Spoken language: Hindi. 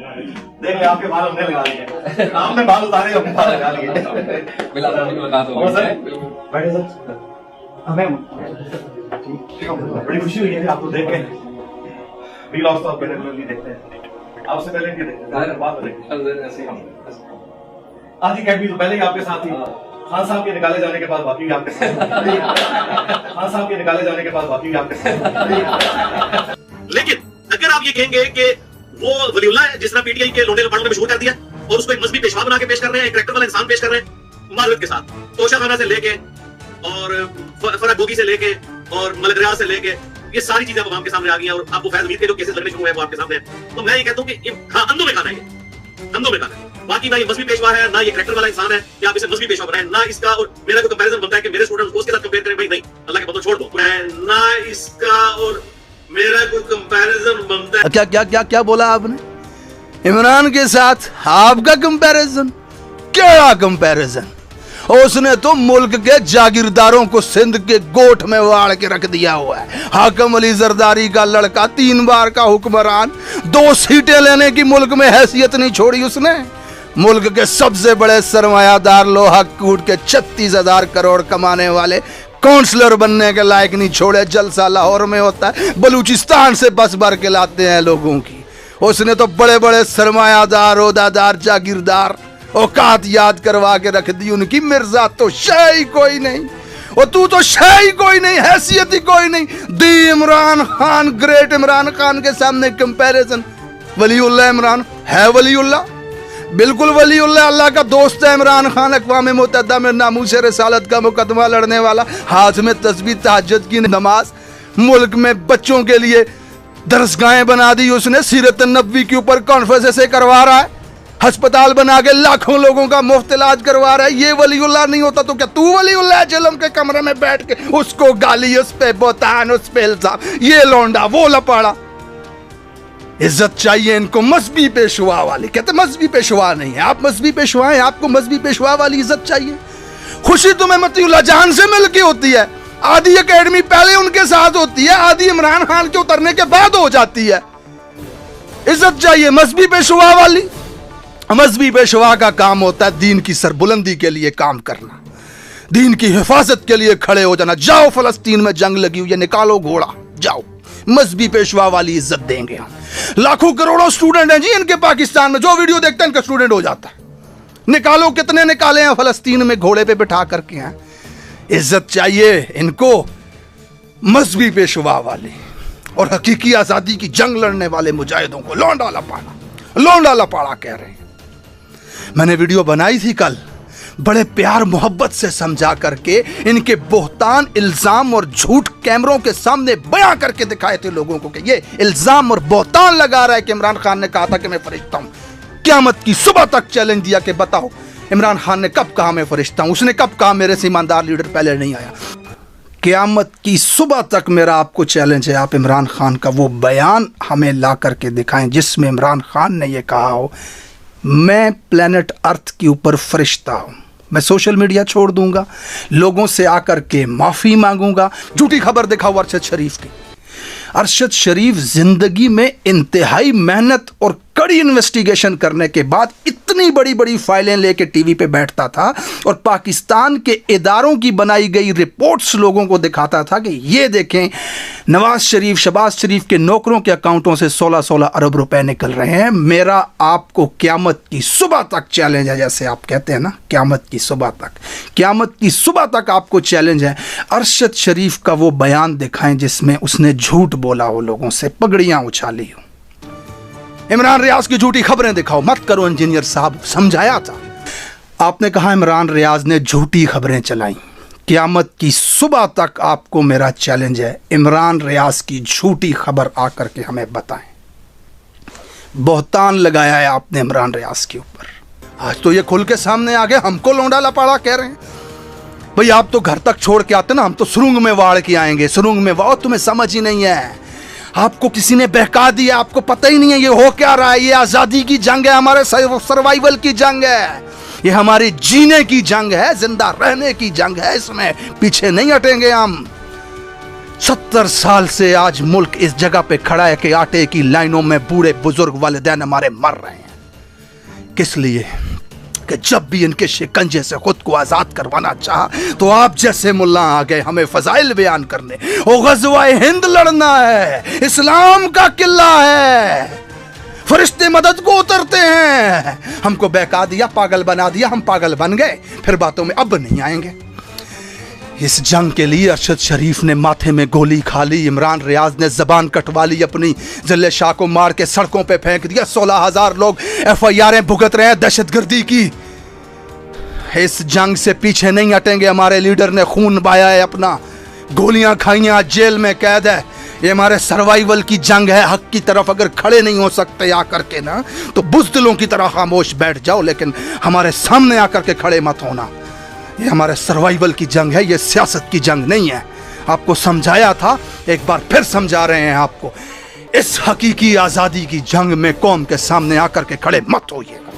देख ले आपके बाल हमने लगा लिए, आपने बाल उतारे हमने बाल लगा लिए। बैठे सर, हमें बड़ी खुशी हुई है आपको देख के। वील ऑफ तो रेगुलरली देखते हैं, आपसे पहले इनके देखते हैं, बाद में देखते हैं। आज अकेडमी तो पहले ही आपके साथ थी, खान साहब के निकाले जाने के बाद बाकी भी आपके साथ, खान साहब के निकाले जाने के बाद बाकी भी आपके साथ। लेकिन अगर आप ये कहेंगे कि वो वलीउल्लाह है जिसने पीटीआई के लोंडे लपाड़ों में मशहूर कर दिया और उसको एक मजहबी पेशवा बना के पेश कर रहे हैं, एक करैक्टर वाला इंसान पेश कर रहे हैं मार्वत के साथ, तोशा खाना से लेके और फरह गोगी से लेके और मलिक रियाज से लेके ये सारी चीजें आवाम के सामने आ गई हैं और आपको फैज मीर के जो केसेस लगने शुरू हुए हैं वो आपके सामने हैं। तो मैं ये कहता हूं कि हाँ, अंधों में खाना है, अंधों में खाना है। बाकी ना ये मजहबी पेशवा है, ना ये करैक्टर वाला इंसान है कि आप इसे मजहबी पेशवा बनाएं, ना इसका और मेरा कोई कंपैरिजन बनता है कि मेरे स्टूडेंट्स को उसके साथ कंपेयर करें। भाई नहीं, अल्लाह के बंदो छोड़ दो। मैं ना इसका और मेरा कोई कंपैरिजन बनता है। क्या क्या क्या क्या बोला आपने? इमरान के साथ आपका कंपैरिजन? क्या कंपैरिजन? उसने तो मुल्क के जागीरदारों को सिंध के गोठ में वाड़ के रख दिया हुआ है। हाकम अली जरदारी का लड़का, 3 बार का हुक्मरान, 2 सीटें लेने की मुल्क में हैसियत नहीं छोड़ी उसने। मुल्क के सबसे बड़े सरमायादार लोहा कूट के 36,000 करोड़ कमाने वाले काउंसलर बनने के लायक नहीं छोड़े। जलसा लाहौर में होता है, बलूचिस्तान से बस भर के लाते हैं लोगों की। उसने तो बड़े बड़े सरमायादार, ओहदादार, जागीरदार औकात याद करवा के रख दी उनकी। मिर्जा तो शाही कोई नहीं, और तू तो शाही कोई नहीं, हैसियत ही कोई नहीं। दी इमरान खान, ग्रेट इमरान खान के सामने कंपैरिजन। वलीउल्लाह इमरान है, वलीउल्लाह बिल्कुल वलीउल्लाह, अल्लाह का दोस्त है इमरान खान। अक़वाम मुत्तहिदा में नामूस रिसालत का मुकदमा लड़ने वाला, हाथ में तस्बीह, तहज्जुद की नमाज, मुल्क में बच्चों के लिए दरसगाहें बना दी उसने, सीरत नबवी के ऊपर कॉन्फ्रेंस से करवा रहा है, अस्पताल बना के लाखों लोगों का मुफ्त इलाज करवा रहा है। ये वलीउल्लाह नहीं होता तो क्या तू वलीउल्लाह है? जलम के कमरे में बैठ के उसको गाली, उस पे बोतान, उस पे इल्जाम, ये लौंडा, वो लपाड़ा। इज्जत चाहिए इनको मजहबी पेशवा वाली। कहते मजहबी पेशवा नहीं है, आप मजहबी पेशवा हैं, आपको मजहबी पेशवा वाली इज्जत चाहिए। खुशी तुम्हें मतीउल्लाह जहां से मिलके होती है। आधी एकेडमी पहले उनके साथ होती है, आधी इमरान खान के उतरने के बाद हो जाती है। इज्जत चाहिए मजहबी पेशवा वाली। मजहबी पेशवा का काम होता है दीन की सरबुलंदी के लिए काम करना, दीन की हिफाजत के लिए खड़े हो जाना। जाओ फलस्तीन में जंग लगी हुई है, निकालो घोड़ा, जाओ। मजहबी पेशवा वाली इज्जत देंगे हम। लाखों करोड़ों स्टूडेंट हैं जी इनके पाकिस्तान में, जो वीडियो देखते हैं इनका स्टूडेंट हो जाता है। निकालो, कितने निकाले हैं फलस्तीन में घोड़े पे बिठा करके हैं। इज्जत चाहिए इनको मजहबी पेशवा वाली और हकीकी आजादी की जंग लड़ने वाले मुजाहिदों को लौंडा लपाड़ा, लौंडा लपाड़ा कह रहे हैं। मैंने वीडियो बनाई थी कल, बड़े प्यार मोहब्बत से समझा करके इनके बोहतान, इल्जाम और झूठ कैमरों के सामने बयां करके दिखाए थे लोगों को कि ये इल्जाम और बोहतान लगा रहा है कि इमरान खान ने कहा था कि मैं फरिश्ता हूं। क़यामत की सुबह तक चैलेंज दिया कि बताओ इमरान खान ने कब कहा मैं फरिश्ता हूं? उसने कब कहा मेरे से ईमानदार लीडर पहले नहीं आया? क़यामत की सुबह तक मेरा आपको चैलेंज है, आप इमरान खान का वो बयान हमें ला करके दिखाएं जिसमें इमरान खान ने यह कहा हो मैं प्लेनेट अर्थ के ऊपर फरिश्ता हूं। मैं सोशल मीडिया छोड़ दूंगा, लोगों से आकर के माफ़ी मांगूंगा। झूठी खबर दिखाओ अरशद शरीफ की। अरशद शरीफ जिंदगी में इंतहाई मेहनत और कड़ी इन्वेस्टिगेशन करने के बाद इतनी बड़ी बड़ी फाइलें लेके टीवी पे बैठता था और पाकिस्तान के इदारों की बनाई गई रिपोर्ट्स लोगों को दिखाता था कि ये देखें नवाज शरीफ, शहबाज शरीफ के नौकरों के अकाउंटों से 16-16 अरब रुपए निकल रहे हैं। मेरा आपको क़यामत की सुबह तक चैलेंज है, जैसे आप कहते हैं ना क़यामत की सुबह तक, क़यामत की सुबह तक आपको चैलेंज है। अरशद शरीफ का वो बयान दिखाएं जिसमें उसने झूठ बोला हो, लोगों से पगड़ियां उछाली हो। इमरान रियाज की झूठी खबरें दिखाओ, मत करो इंजीनियर साहब, समझाया था आपने, कहा इमरान रियाज ने झूठी खबरें चलाई। क़यामत की सुबह तक आपको मेरा चैलेंज है, इमरान रियाज की झूठी खबर आकर के हमें बताएं। बोहतान लगाया है आपने इमरान रियाज के ऊपर, आज तो ये खुल के सामने आ गए, हमको लौंडा लपाड़ा कह रहे हैं। भाई आप तो घर तक छोड़ के आते ना, हम तो सुरंग में वाड़ के आएंगे। सुरंग में वाड़, तुम्हें समझ ही नहीं है, आपको किसी ने बहका दिया, आपको पता ही नहीं है ये हो क्या रहा है। ये आज़ादी की जंग है, हमारे सर्वाइवल की जंग है, ये हमारे जीने की जंग है, जिंदा रहने की जंग है, इसमें पीछे नहीं हटेंगे हम। 70 साल से आज मुल्क इस जगह पे खड़ा है कि आटे की लाइनों में बूढ़े बुजुर्ग वालिदैन हमारे मर रहे हैं। किस लिए? कि जब भी इनके शिकंजे से खुद को आजाद करवाना चाहा तो आप जैसे मुल्ला आ गए हमें फजाइल बयान करने। ओ गज़वा हिंद लड़ना है, इस्लाम का किला है, फरिश्ते मदद को उतरते हैं। हमको बहका दिया, पागल बना दिया, हम पागल बन गए, फिर बातों में अब नहीं आएंगे। इस जंग के लिए अरशद शरीफ ने माथे में गोली खा ली, इमरान रियाज ने जबान कटवा ली अपनी, जिले शाह को मार के सड़कों पे फेंक दिया, 16,000 लोग FIR भुगत रहे हैं दहशतगर्दी की। इस जंग से पीछे नहीं हटेंगे। हमारे लीडर ने खून बहाया है अपना, गोलियां खाई, आज जेल में कैद है। ये हमारे सर्वाइवल की जंग है। हक की तरफ अगर खड़े नहीं हो सकते आकर के ना, तो बुज़दिलों की तरह खामोश बैठ जाओ, लेकिन हमारे सामने आकर के खड़े मत होना। ये हमारे सर्वाइवल की जंग है, ये सियासत की जंग नहीं है। आपको समझाया था, एक बार फिर समझा रहे हैं आपको। इस हकीकी आज़ादी की जंग में कौम के सामने आकर के खड़े मत होइएगा।